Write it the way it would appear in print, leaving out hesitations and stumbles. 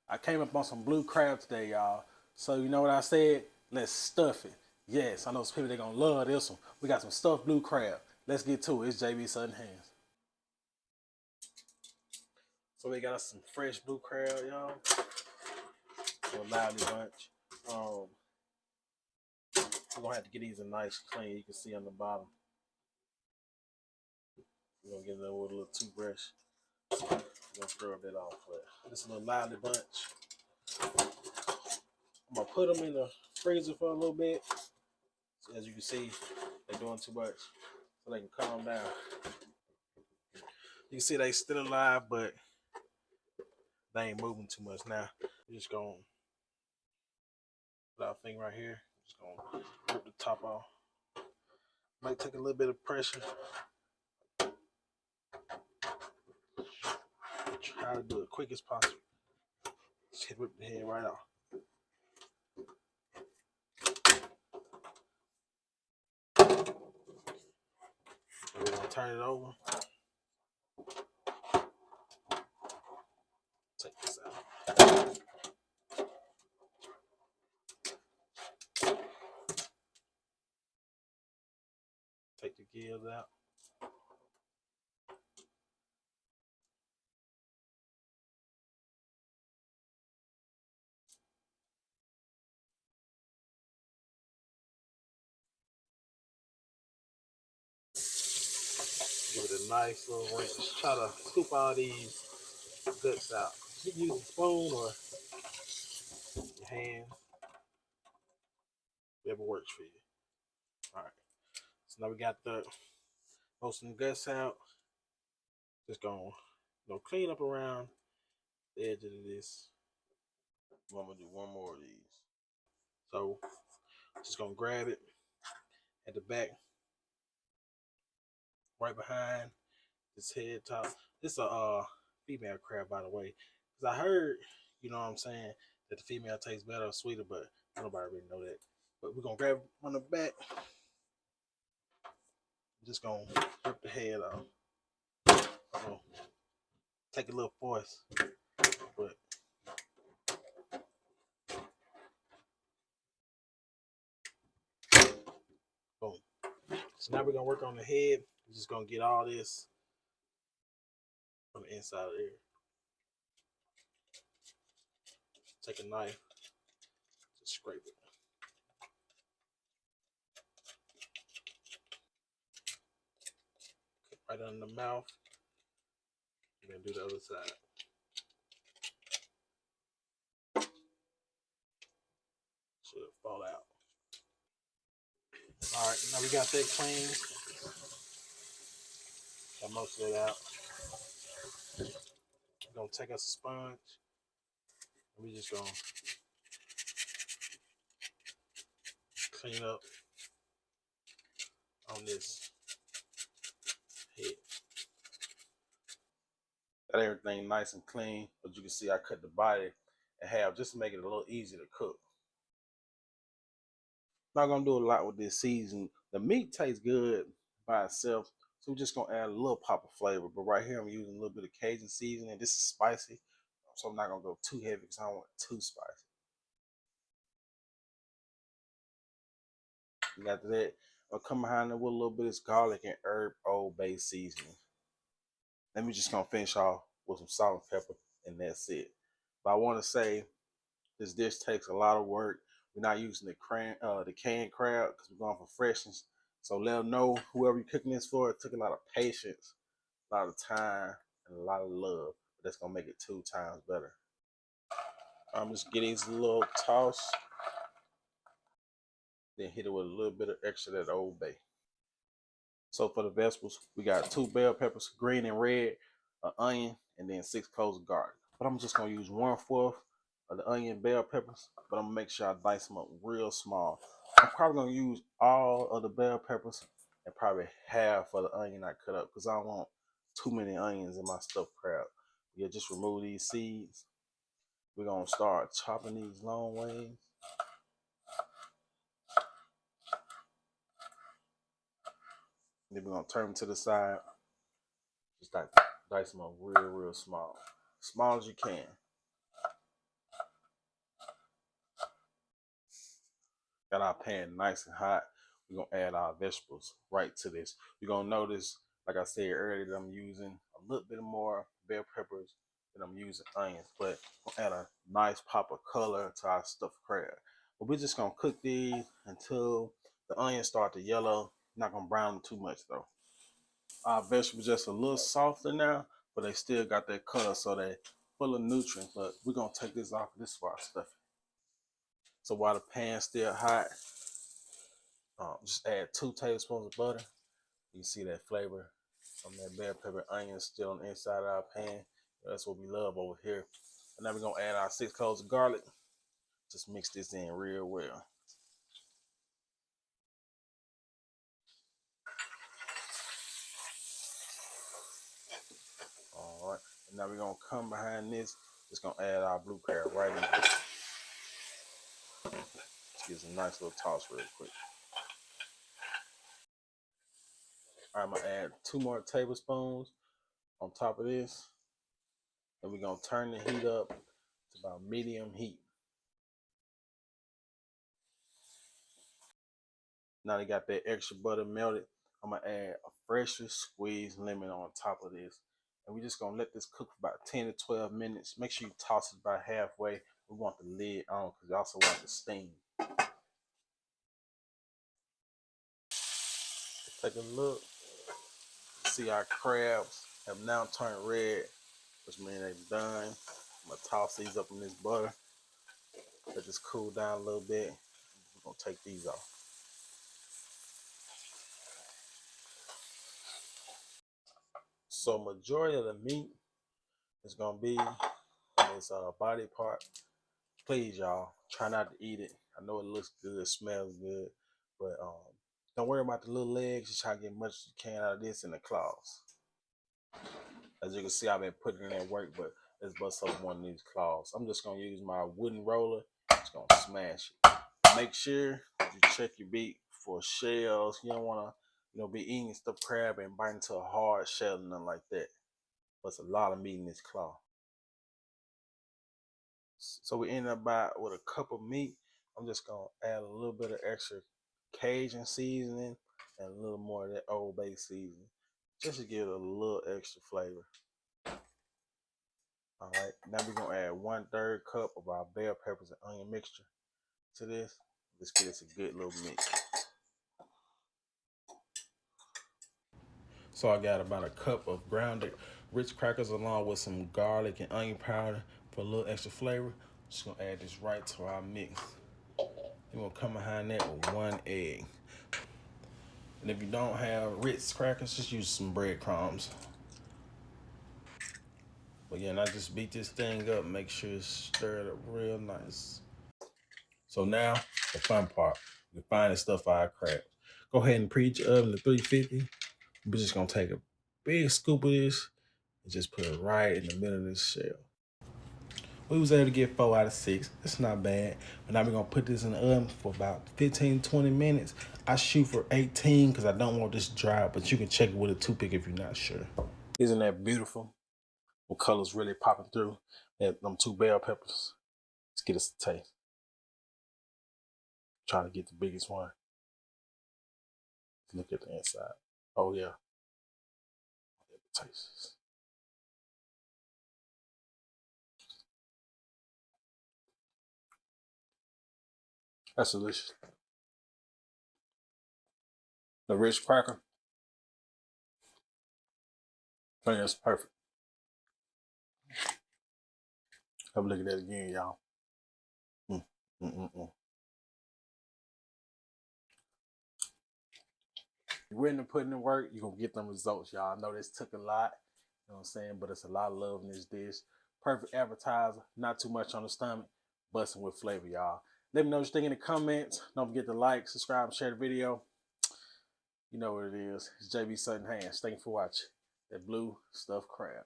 I came up on some blue crab today, y'all. So you know what I said? Let's stuff it. Yes, I know some people they gonna love this one. We got some stuffed blue crab. Let's get to it. It's JB Sudden Hands. So we got us some fresh blue crab, y'all. So a lively bunch. We're gonna have to get these a nice clean. You can see on the bottom. We're gonna get it with a little toothbrush. We're gonna scrub that off. But this is a little lively bunch. I'm gonna put them in the freezer for a little bit. So as you can see, they're doing too much, so they can calm down. You can see they still alive, but they ain't moving too much now. We're just gonna put our thing right here. Just gonna rip the top off. Might take a little bit of pressure. Try to do it quick as possible. Just rip the head right off. We're gonna turn it over. Take this out. Take the gills out. Give it a nice little rinse. Try to scoop all these guts out. You can use a spoon or your hands. Whatever works for you. Alright. So now we got the most of the guts out. Just gonna clean up around the edge of this. I'm gonna do one more of these. So just gonna grab it at the back, right behind this head top. This is a female crab, by the way, because I heard, you know what I'm saying, that the female tastes better or sweeter, but nobody really know that. But we're gonna grab it on the back. Just gonna rip the head off. Take a little force, but boom. So now we're gonna work on the head. We're just gonna get all this on the inside of there. Take a knife, just scrape it. Right under the mouth. And then do the other side. Should fall out. Alright, now we got that clean. Got most of it out. We're gonna take us a sponge. And we just gonna clean up on this head. Got everything nice and clean, but you can see I cut the body in half just to make it a little easier to cook. Not gonna do a lot with this season. The meat tastes good by itself, so we're just gonna add a little pop of flavor. But right here, I'm using a little bit of Cajun seasoning. This is spicy, so I'm not gonna go too heavy because I don't want it too spicy. And after that, I'll come behind it with a little bit of garlic and herb Old Bay seasoning. Then we're just gonna finish off with some salt and pepper, and that's it. But I want to say this dish takes a lot of work. We're not using the canned crab because we're going for freshness. So let them know, whoever you're cooking this for, it took a lot of patience, a lot of time, and a lot of love. But that's gonna make it 2 times better. I'm just getting these little toss, then hit it with a little bit of extra that Old Bay. So for the vegetables, we got 2 bell peppers, green and red, an onion, and then 6 cloves of garlic. But I'm just gonna use 1/4 of the onion and bell peppers, but I'm gonna make sure I dice them up real small. I'm probably gonna use all of the bell peppers and probably half of the onion I cut up because I don't want too many onions in my stuffed crab. Yeah, just remove these seeds. We're gonna start chopping these long ways. Then we're gonna turn them to the side. Just like dice them up real small. Small as you can. Got our pan nice and hot. We're gonna add our vegetables right to this. You're gonna notice, like I said earlier, that I'm using a little bit more bell peppers than I'm using onions, but I'm gonna add a nice pop of color to our stuffed crab. But we're just gonna cook these until the onions start to yellow. Not gonna brown them too much though. Our vegetables just a little softer now, but they still got that color, so they full of nutrients. But we're gonna take this off. This is for our stuffing. So while the pan's still hot, just add 2 tablespoons of butter. You can see that flavor from that bell pepper onion still on the inside of our pan. That's what we love over here. And now we're gonna add our 6 cloves of garlic. Just mix this in real well. All right, and now we're gonna come behind this. Just gonna add our blue crab right in there. Just gives a nice little toss real quick. All right, I'm gonna add 2 more tablespoons on top of this. And we're gonna turn the heat up to about medium heat. Now they got that extra butter melted. I'm gonna add a freshly squeezed lemon on top of this. And we're just gonna let this cook for about 10 to 12 minutes. Make sure you toss it about halfway. We want the lid on because we also want the steam. Take a look. See our crabs have now turned red, which means they're done. I'm gonna toss these up in this butter. Let this cool down a little bit. We're gonna take these off. So majority of the meat is gonna be in this body part. Please, y'all, try not to eat it. I know it looks good, it smells good, but don't worry about the little legs. Just try to get as much as you can out of this and the claws. As you can see, I've been putting in that work, but let's bust up one of these claws. I'm just gonna use my wooden roller. Just gonna smash it. Make sure you check your beak for shells. You don't wanna, be eating stuffed crab and bite into a hard shell and nothing like that. But it's a lot of meat in this claw. So we end up with a cup of meat. I'm just gonna add a little bit of extra Cajun seasoning and a little more of that Old Bay seasoning, just to give it a little extra flavor. All right, now we're gonna add 1/3 cup of our bell peppers and onion mixture to this. Let's get this a good little mix. So I got about a cup of Ground Ritz crackers along with some garlic and onion powder for a little extra flavor. Just gonna add this right to our mix. Then we'll come behind that with 1 egg. And if you don't have Ritz crackers, just use some breadcrumbs. But yeah, and I just beat this thing up, make sure it's stirred up real nice. So now, the fun part, you find the stuff our crabs. Go ahead and preheat your oven to 350. We're just gonna take a big scoop of this and just put it right in the middle of this shell. We was able to get 4 out of 6. It's not bad. But now we're gonna put this in the oven for about 15, 20 minutes. I shoot for 18 because I don't want this dry, but you can check it with a toothpick if you're not sure. Isn't that beautiful? The color's really popping through. Them 2 bell peppers. Let's get us a taste. Trying to get the biggest one. Look at the inside. Oh yeah. Taste. That's delicious. The rich cracker. I think that's perfect. Have a look at that again, y'all. You're willing to put in the work, you're gonna get them results, y'all. I know this took a lot, you know what I'm saying, but it's a lot of love in this dish. Perfect appetizer, not too much on the stomach, busting with flavor, y'all. Let me know what you think in the comments. Don't forget to like, subscribe, and share the video. You know what it is. It's JB Sutton Hands. Thank you for watching. That blue stuffed crab.